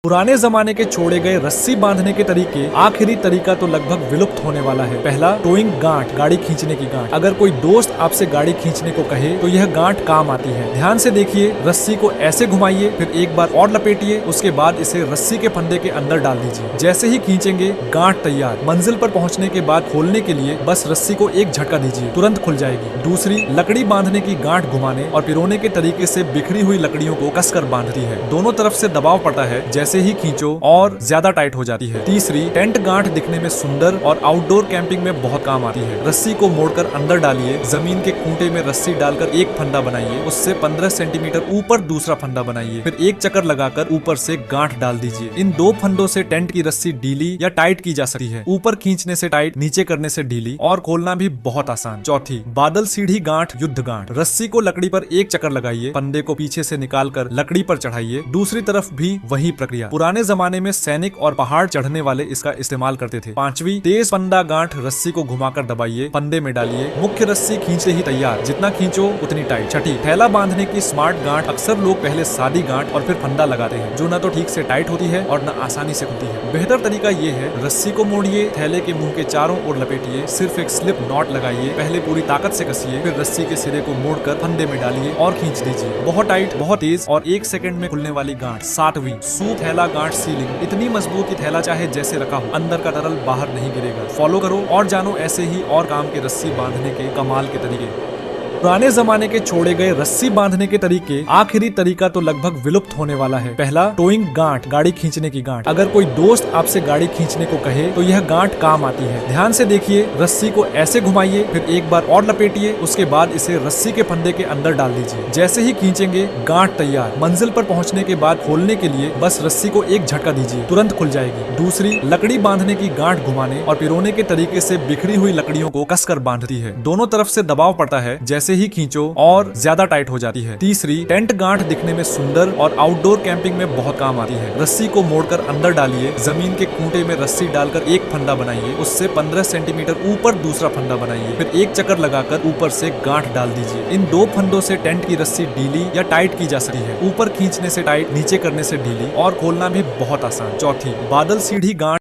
पुराने जमाने के छोड़े गए रस्सी बांधने के तरीके आखिरी तरीका तो लगभग विलुप्त होने वाला है। पहला, टोइंग गांठ, गाड़ी खींचने की गांठ। अगर कोई दोस्त आपसे गाड़ी खींचने को कहे तो यह गांठ काम आती है। ध्यान से देखिए, रस्सी को ऐसे घुमाइए, फिर एक बार और लपेटिए, उसके बाद इसे रस्सी के फंदे के अंदर डाल दीजिए। जैसे ही खींचेंगे, गांठ तैयार। मंजिल पर पहुंचने के बाद खोलने के लिए बस रस्सी को एक झटका दीजिए, तुरंत खुल जाएगी। दूसरी, लकड़ी बांधने की गांठ घुमाने और पिरोने के तरीके से बिखरी हुई लकड़ियों को कसकर बांधती है। दोनों तरफ से दबाव पड़ता है, जैसे ही खींचो और ज्यादा टाइट हो जाती है। तीसरी, टेंट गांठ दिखने में सुंदर और आउटडोर कैंपिंग में बहुत काम आती है। रस्सी को मोड़कर अंदर डालिए, जमीन के खूंटे में रस्सी डालकर एक फंदा बनाइए, उससे 15 सेंटीमीटर ऊपर दूसरा फंदा बनाइए, फिर एक चक्कर लगाकर ऊपर से गांठ डाल दीजिए। इन दो फंदों से टेंट की रस्सी ढीली या टाइट की जा सकती है। ऊपर खींचने से टाइट, नीचे करने से ढीली, और खोलना भी बहुत आसान। चौथी, बादल सीढ़ी गांठ, युद्ध गांठ। रस्सी को लकड़ी पर एक चक्कर लगाइए, फंदे को पीछे से निकालकर लकड़ी पर चढ़ाइए, दूसरी तरफ भी वही प्रक्रिया। पुराने जमाने में सैनिक और पहाड़ चढ़ने वाले इसका इस्तेमाल करते थे। पांचवी, तेज फंदा गांठ। रस्सी को घुमाकर दबाइए, फंदे में डालिए, मुख्य रस्सी खींचते ही तैयार, जितना खींचो उतनी टाइट। छठी, थैला बांधने की स्मार्ट गांठ। अक्सर लोग पहले सादी गांठ और फिर फंदा लगाते हैं, जो न तो ठीक से टाइट होती है और न आसानी से खुलती है। बेहतर तरीका ये है, रस्सी को मोड़िए, थैले के मुंह के चारों ओर लपेटिए, सिर्फ एक स्लिप नॉट लगाइए, पहले पूरी ताकत से कसिए, फिर रस्सी के सिरे को मोड़कर फंदे में डालिए और खींच दीजिए। बहुत टाइट, बहुत तेज और 1 सेकंड में खुलने वाली गांठ। सातवीं, सूप थैला गांठ सीलिंग। इतनी मजबूत कि थैला चाहे जैसे रखा हो, अंदर का तरल बाहर नहीं गिरेगा। फॉलो करो और जानो ऐसे ही और काम के रस्सी बांधने के कमाल के तरीके। पुराने जमाने के छोड़े गए रस्सी बांधने के तरीके आखिरी तरीका तो लगभग विलुप्त होने वाला है। पहला, टोइंग गांठ, गाड़ी खींचने की गांठ। अगर कोई दोस्त आपसे गाड़ी खींचने को कहे तो यह गांठ काम आती है। ध्यान से देखिए, रस्सी को ऐसे घुमाइए, फिर एक बार और लपेटिए, उसके बाद इसे रस्सी के फंदे के अंदर डाल दीजिए। जैसे ही खींचेंगे, गांठ तैयार। मंजिल पर पहुंचने के बाद खोलने के लिए बस रस्सी को एक झटका दीजिए, तुरंत खुल जाएगी। दूसरी, लकड़ी बांधने की गांठ घुमाने और पिरोने के तरीके से बिखरी हुई लकड़ियों को कसकर बांधती है। दोनों तरफ से दबाव पड़ता है, जैसे ही खींचो और ज्यादा टाइट हो जाती है। तीसरी, टेंट गांठ दिखने में सुंदर और आउटडोर कैंपिंग में बहुत काम आती है। रस्सी को मोड़कर अंदर डालिए, जमीन के खूंटे में रस्सी डालकर एक फंदा बनाइए, उससे 15 सेंटीमीटर ऊपर दूसरा फंदा बनाइए, फिर एक चक्कर लगाकर ऊपर से गांठ डाल दीजिए। इन दो फंदों से टेंट की रस्सी ढीली या टाइट की जा सकती है। ऊपर खींचने से टाइट, नीचे करने से ढीली, और खोलना भी बहुत आसान। चौथी, बादल सीढ़ी गांठ।